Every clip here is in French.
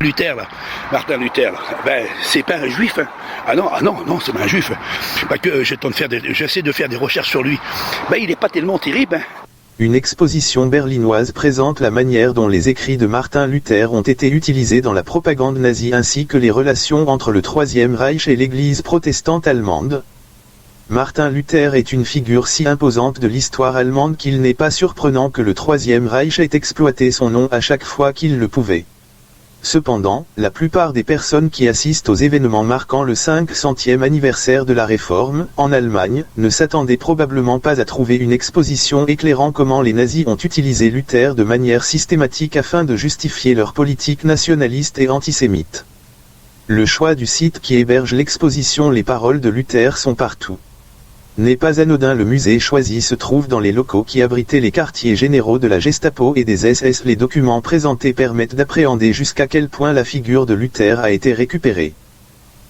Luther, là, Martin Luther, là, ben, c'est pas un juif. Hein. Ah non, c'est pas un juif. Parce que j'essaie de faire des recherches sur lui. Ben, il n'est pas tellement terrible. Hein. Une exposition berlinoise présente la manière dont les écrits de Martin Luther ont été utilisés dans la propagande nazie ainsi que les relations entre le Troisième Reich et l'Église protestante allemande. Martin Luther est une figure si imposante de l'histoire allemande qu'il n'est pas surprenant que le Troisième Reich ait exploité son nom à chaque fois qu'il le pouvait. Cependant, la plupart des personnes qui assistent aux événements marquant le 500e anniversaire de la Réforme, en Allemagne, ne s'attendaient probablement pas à trouver une exposition éclairant comment les nazis ont utilisé Luther de manière systématique afin de justifier leur politique nationaliste et antisémite. Le choix du site qui héberge l'exposition Les paroles de Luther sont partout. N'est pas anodin, le musée choisi se trouve dans les locaux qui abritaient les quartiers généraux de la Gestapo et des SS. Les documents présentés permettent d'appréhender jusqu'à quel point la figure de Luther a été récupérée.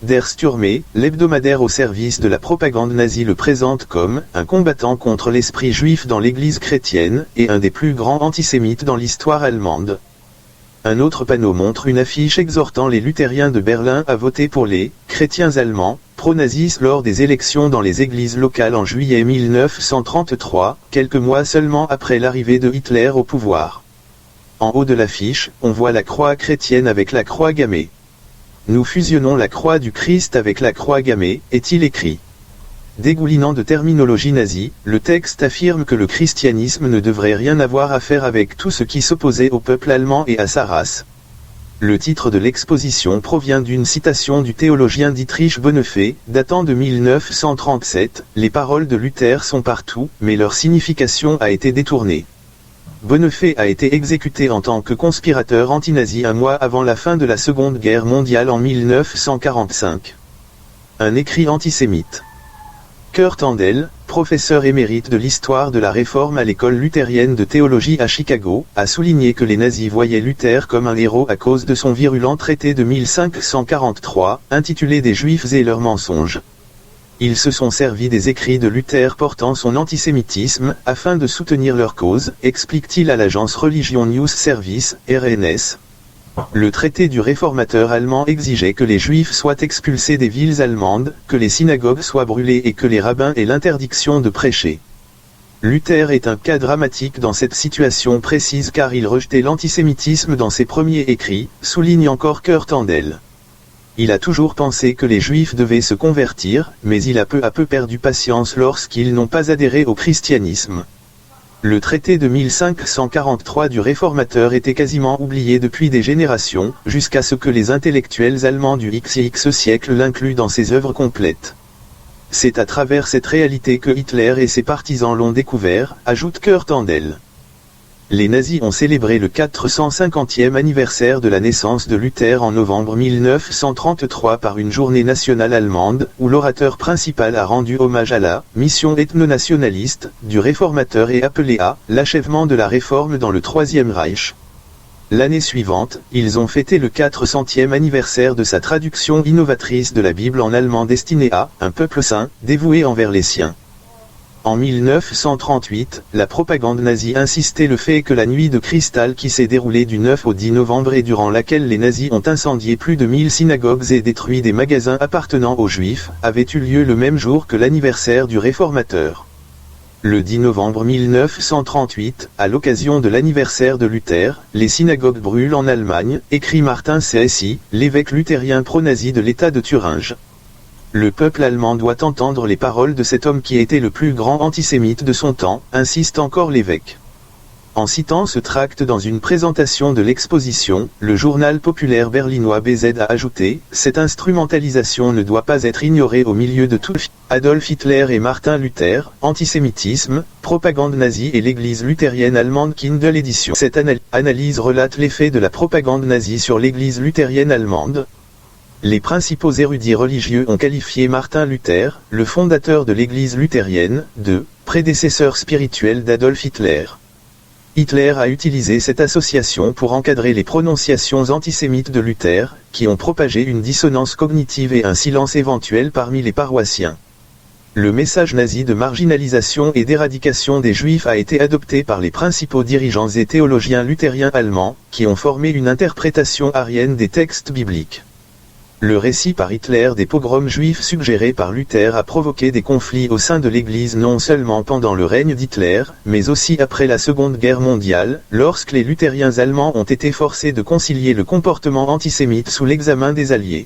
Der Stürme, l'hebdomadaire au service de la propagande nazie, le présente comme un combattant contre l'esprit juif dans l'église chrétienne, et un des plus grands antisémites dans l'histoire allemande. Un autre panneau montre une affiche exhortant les luthériens de Berlin à voter pour les chrétiens allemands, pro-nazis lors des élections dans les églises locales en juillet 1933, quelques mois seulement après l'arrivée de Hitler au pouvoir. En haut de l'affiche, on voit la croix chrétienne avec la croix gammée. Nous fusionnons la croix du Christ avec la croix gammée, est-il écrit. Dégoulinant de terminologie nazie, le texte affirme que le christianisme ne devrait rien avoir à faire avec tout ce qui s'opposait au peuple allemand et à sa race. Le titre de l'exposition provient d'une citation du théologien Dietrich Bonhoeffer, datant de 1937, « Les paroles de Luther sont partout, mais leur signification a été détournée ». Bonhoeffer a été exécuté en tant que conspirateur anti-nazi un mois avant la fin de la Seconde Guerre mondiale en 1945. Un écrit antisémite. Kurt Andel, professeur émérite de l'histoire de la Réforme à l'école luthérienne de théologie à Chicago, a souligné que les nazis voyaient Luther comme un héros à cause de son virulent traité de 1543, intitulé Des Juifs et leurs mensonges. Ils se sont servis des écrits de Luther portant son antisémitisme, afin de soutenir leur cause, explique-t-il à l'agence Religion News Service, RNS. Le traité du réformateur allemand exigeait que les juifs soient expulsés des villes allemandes, que les synagogues soient brûlées et que les rabbins aient l'interdiction de prêcher. Luther est un cas dramatique dans cette situation précise car il rejetait l'antisémitisme dans ses premiers écrits, souligne encore Kurt Andel. Il a toujours pensé que les juifs devaient se convertir, mais il a peu à peu perdu patience lorsqu'ils n'ont pas adhéré au christianisme. Le traité de 1543 du réformateur était quasiment oublié depuis des générations, jusqu'à ce que les intellectuels allemands du XX siècle l'incluent dans ses œuvres complètes. C'est à travers cette réalité que Hitler et ses partisans l'ont découvert, ajoute Kurt Andel. Les nazis ont célébré le 450e anniversaire de la naissance de Luther en novembre 1933 par une journée nationale allemande, où l'orateur principal a rendu hommage à la mission ethno-nationaliste du réformateur et appelé à l'achèvement de la réforme dans le Troisième Reich. L'année suivante, ils ont fêté le 400e anniversaire de sa traduction innovatrice de la Bible en allemand destinée à un peuple saint, dévoué envers les siens. En 1938, la propagande nazie insistait le fait que la nuit de cristal qui s'est déroulée du 9 au 10 novembre et durant laquelle les nazis ont incendié plus de 1000 synagogues et détruit des magasins appartenant aux juifs, avait eu lieu le même jour que l'anniversaire du réformateur. Le 10 novembre 1938, à l'occasion de l'anniversaire de Luther, les synagogues brûlent en Allemagne, écrit Martin Csi, l'évêque luthérien pro-nazi de l'État de Thuringe. Le peuple allemand doit entendre les paroles de cet homme qui était le plus grand antisémite de son temps, insiste encore l'évêque. En citant ce tract dans une présentation de l'exposition, le journal populaire berlinois BZ a ajouté « Cette instrumentalisation ne doit pas être ignorée au milieu de tout Adolf Hitler et Martin Luther, antisémitisme, propagande nazie et l'église luthérienne allemande Kindle édition ». Cette analyse relate l'effet de la propagande nazie sur l'église luthérienne allemande. Les principaux érudits religieux ont qualifié Martin Luther, le fondateur de l'église luthérienne, de prédécesseur spirituel d'Adolf Hitler. Hitler a utilisé cette association pour encadrer les prononciations antisémites de Luther, qui ont propagé une dissonance cognitive et un silence éventuel parmi les paroissiens. Le message nazi de marginalisation et d'éradication des Juifs a été adopté par les principaux dirigeants et théologiens luthériens allemands, qui ont formé une interprétation arienne des textes bibliques. Le récit par Hitler des pogroms juifs suggérés par Luther a provoqué des conflits au sein de l'Église non seulement pendant le règne d'Hitler, mais aussi après la Seconde Guerre mondiale, lorsque les luthériens allemands ont été forcés de concilier le comportement antisémite sous l'examen des Alliés.